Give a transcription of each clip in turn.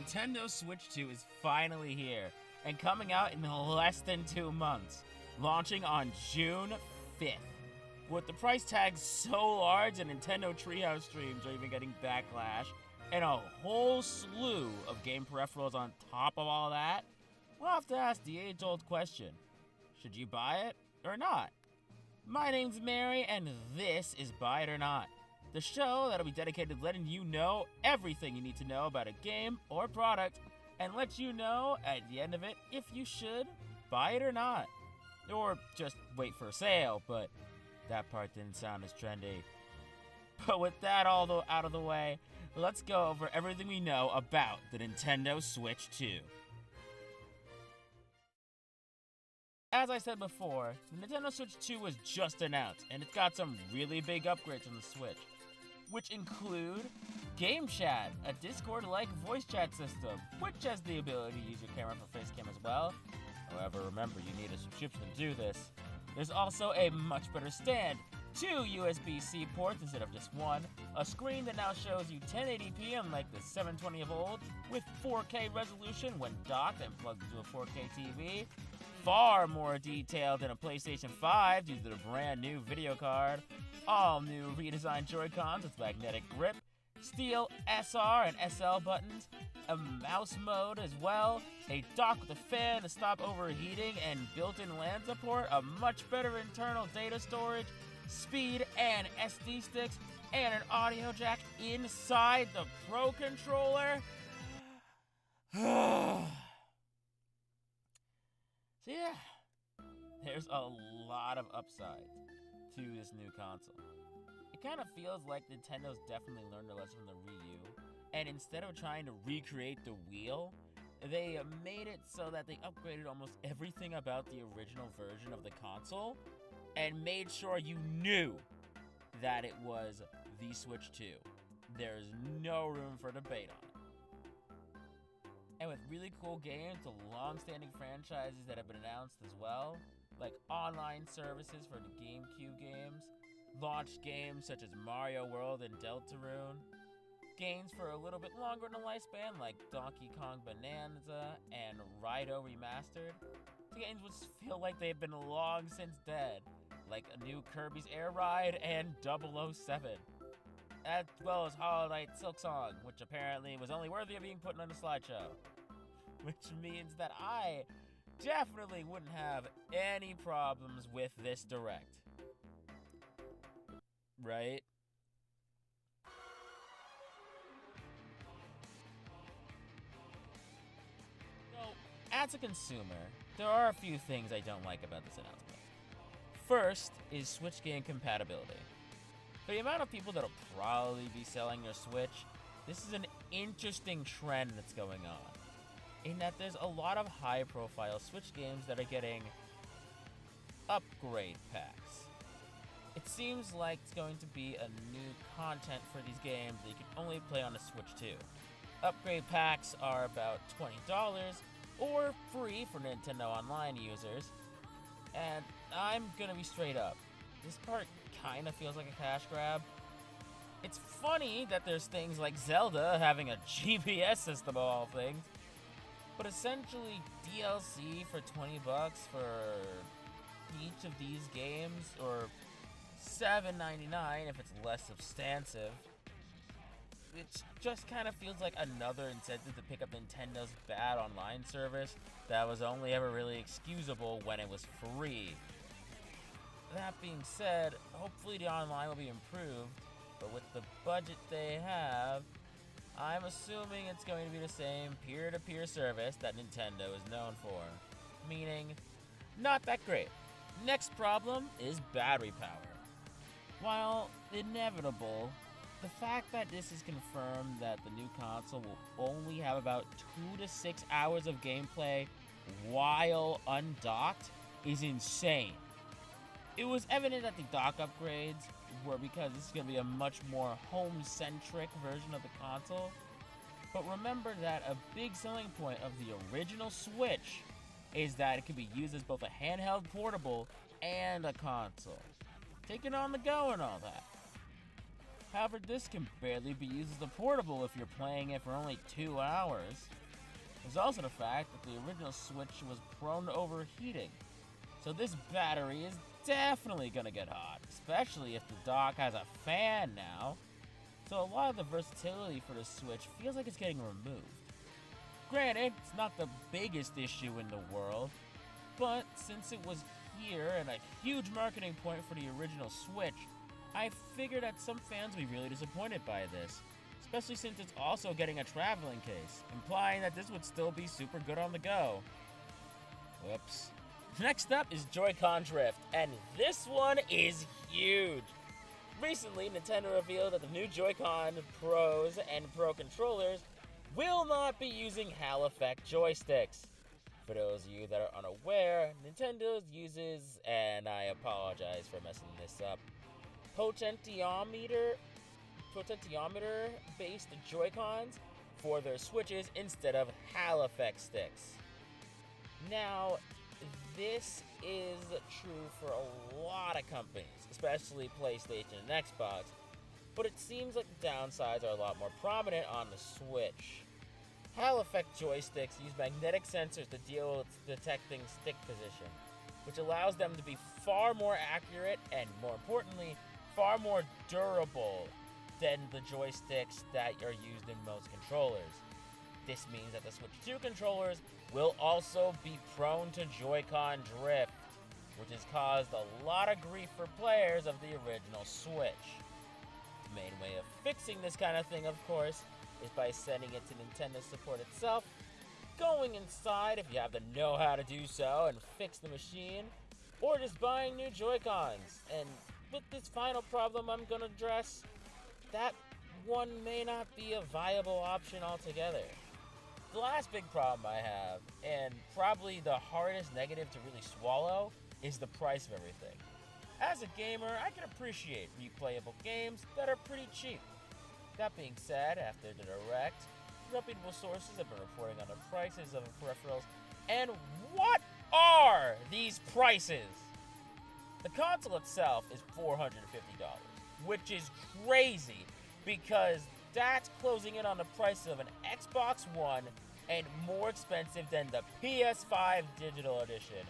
Nintendo Switch 2 is finally here, and coming out in less than 2 months, launching on June 5th. With the price tag so large and Nintendo Treehouse streams are even getting backlash, and a whole slew of game peripherals on top of all that, we'll have to ask the age-old question, should you buy it or not? My name's Mary, and this is Buy It or Not, the show that'll be dedicated to letting you know everything you need to know about a game or product, and let you know at the end of it if you should buy it or not. Or just wait for a sale, but that part didn't sound as trendy. But with that all out of the way, let's go over everything we know about the Nintendo Switch 2. As I said before, the Nintendo Switch 2 was just announced, and it's got some really big upgrades on the Switch, which include Game Chat, a Discord-like voice chat system, which has the ability to use your camera for facecam as well. However, remember, you need a subscription to do this. There's also a much better stand, 2 USB-C ports instead of just one, a screen that now shows you 1080p unlike the 720 of old, with 4K resolution when docked and plugged into a 4K TV, far more detailed than a PlayStation 5 due to the brand new video card, all new redesigned Joy-Cons with magnetic grip, steel SR and SL buttons, a mouse mode as well, a dock with a fan to stop overheating, and built-in LAN support, a much better internal data storage, speed and SD sticks, and an audio jack inside the Pro Controller. So yeah, there's a lot of upsides to this new console. It kind of feels like Nintendo's definitely learned a lesson from the Wii U, and instead of trying to recreate the wheel, they made it so that they upgraded almost everything about the original version of the console, and made sure you knew that it was the Switch 2. There's no room for debate on it. And with really cool games to long-standing franchises that have been announced as well, like online services for the GameCube games, launched games such as Mario World and Deltarune, games for a little bit longer in the lifespan like Donkey Kong Bonanza and Raido Remastered, to games which feel like they've been long since dead, like a new Kirby's Air Ride and 007, as well as Hollow Knight Silksong, which apparently was only worthy of being put on a slideshow. Which means that I definitely wouldn't have any problems with this Direct. Right? So, as a consumer, there are a few things I don't like about this announcement. First is Switch game compatibility. For the amount of people that'll probably be selling their Switch, this is an interesting trend that's going on, in that there's a lot of high-profile Switch games that are getting upgrade packs. It seems like it's going to be a new content for these games that you can only play on the Switch 2. Upgrade packs are about $20 or free for Nintendo Online users, and I'm gonna be straight up. This part kinda feels like a cash grab. It's funny that there's things like Zelda having a GPS system of all things, but essentially DLC for $20 for each of these games, or $7.99 if it's less substantive. It just kind of feels like another incentive to pick up Nintendo's bad online service that was only ever really excusable when it was free. That being said, hopefully the online will be improved, but with the budget they have, I'm assuming it's going to be the same peer-to-peer service that Nintendo is known for. Meaning, not that great. Next problem is battery power. While inevitable, the fact that this is confirmed that the new console will only have about 2 to 6 hours of gameplay while undocked is insane. It was evident that the dock upgrades were because this is going to be a much more home-centric version of the console. But remember that a big selling point of the original Switch is that it can be used as both a handheld portable and a console, taking on the go and all that. However, this can barely be used as a portable if you're playing it for only 2 hours. There's also the fact that the original Switch was prone to overheating, so this battery is definitely gonna get hot, especially if the dock has a fan now. So a lot of the versatility for the Switch feels like it's getting removed. Granted, it's not the biggest issue in the world, but since it was here and a huge marketing point for the original Switch, I figured that some fans would be really disappointed by this, especially since it's also getting a traveling case, implying that this would still be super good on the go. Whoops. Next up is Joy-Con Drift, and this one is huge! Recently, Nintendo revealed that the new Joy-Con Pros and Pro controllers will not be using Hall effect joysticks. For those of you that are unaware, Nintendo uses, and I apologize for messing this up, potentiometer-based Joy-Cons for their Switches instead of Hall effect sticks. Now, this is true for a lot of companies, especially PlayStation and Xbox, but it seems like the downsides are a lot more prominent on the Switch. Hall effect joysticks use magnetic sensors to deal with detecting stick position, which allows them to be far more accurate and, more importantly, far more durable than the joysticks that are used in most controllers. This means that the Switch 2 controllers will also be prone to Joy-Con drift, which has caused a lot of grief for players of the original Switch. The main way of fixing this kind of thing, of course, is by sending it to Nintendo support itself, going inside if you have the know-how to do so and fix the machine, or just buying new Joy-Cons. And with this final problem I'm gonna address, that one may not be a viable option altogether. The last big problem I have, and probably the hardest negative to really swallow, is the price of everything. As a gamer, I can appreciate replayable games that are pretty cheap. That being said, after the Direct, reputable sources have been reporting on the prices of peripherals, and what are these prices? The console itself is $450, which is crazy because that's closing in on the price of an Xbox One and more expensive than the PS5 Digital Edition,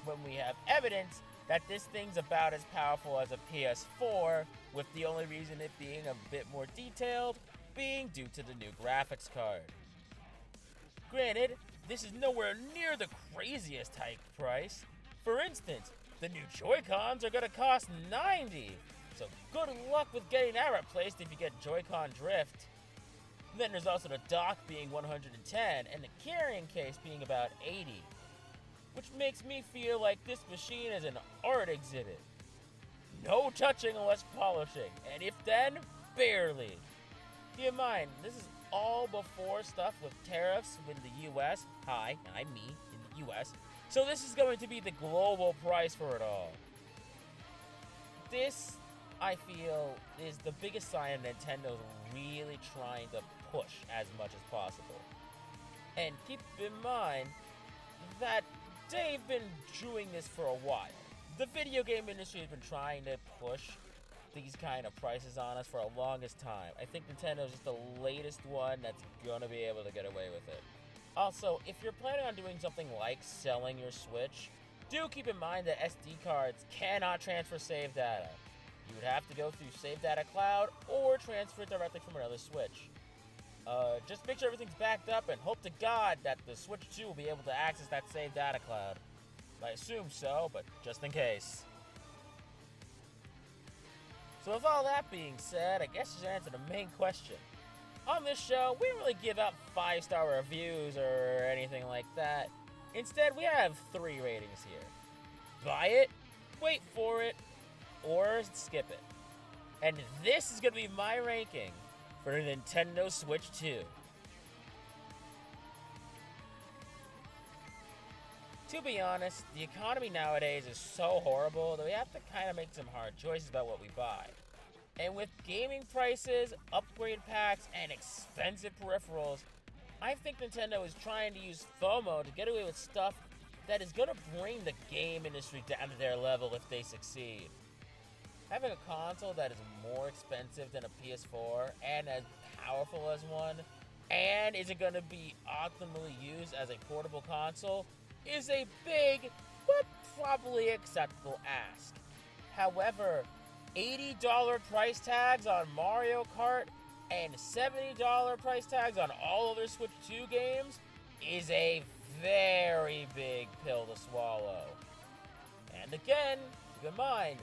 when we have evidence that this thing's about as powerful as a PS4, with the only reason it being a bit more detailed being due to the new graphics card. Granted, this is nowhere near the craziest hike price. For instance, the new Joy-Cons are gonna cost $90, so good luck with getting that replaced if you get Joy-Con drift. Then there's also the dock being $110 and the carrying case being about $80, which makes me feel like this machine is an art exhibit. No touching unless polishing, and if then, barely. Keep in mind, this is all before stuff with tariffs in the US. Hi, I'm me in the US. So this is going to be the global price for it all. This, I feel, is the biggest sign Nintendo's really trying to push as much as possible. And keep in mind that they've been doing this for a while. The video game industry has been trying to push these kind of prices on us for the longest time. I think Nintendo's just the latest one that's gonna be able to get away with it. Also, if you're planning on doing something like selling your Switch, do keep in mind that SD cards cannot transfer save data. You would have to go through Save Data Cloud or transfer it directly from another Switch. Just make sure everything's backed up and hope to God that the Switch 2 will be able to access that Save Data Cloud. I assume so, but just in case. So with all that being said, I guess to answer the main question. On this show, we don't really give out 5-star reviews or anything like that. Instead, we have 3 ratings here. Buy it, wait for it, or skip it. And this is going to be my ranking for the Nintendo Switch 2. To be honest, the economy nowadays is so horrible that we have to kind of make some hard choices about what we buy. And with gaming prices, upgrade packs, and expensive peripherals, I think Nintendo is trying to use FOMO to get away with stuff that is going to bring the game industry down to their level if they succeed. having a console that is more expensive than a PS4 and as powerful as one, and isn't going to be optimally used as a portable console, is a big but probably acceptable ask. However, $80 price tags on Mario Kart and $70 price tags on all other Switch 2 games is a very big pill to swallow. And again, keep in mind,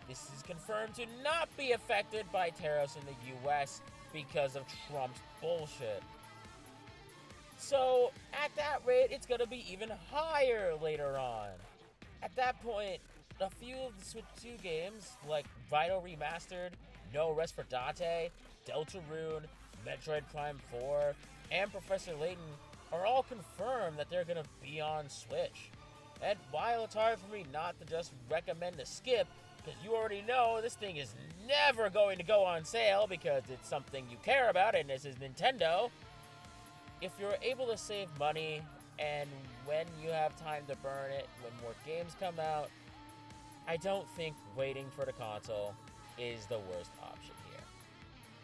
this is confirmed to not be affected by tariffs in the US because of Trump's bullshit. So, at that rate, it's going to be even higher later on. At that point, a few of the Switch 2 games, like Vital Remastered, No Rest for Date, Deltarune, Metroid Prime 4, and Professor Layton, are all confirmed that they're going to be on Switch. And while it's hard for me not to just recommend a skip, because you already know this thing is never going to go on sale because it's something you care about and this is Nintendo, if you're able to save money and when you have time to burn it, when more games come out, I don't think waiting for the console is the worst option here.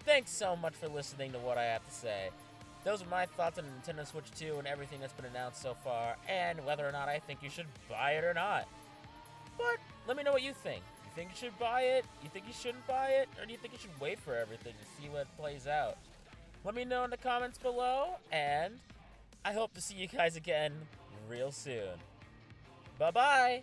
Thanks so much for listening to what I have to say. Those are my thoughts on the Nintendo Switch 2 and everything that's been announced so far, and whether or not I think you should buy it or not. But let me know what you think. You think you should buy it? You think you shouldn't buy it? Or do you think you should wait for everything to see what plays out? Let me know in the comments below, and I hope to see you guys again real soon. Bye-bye!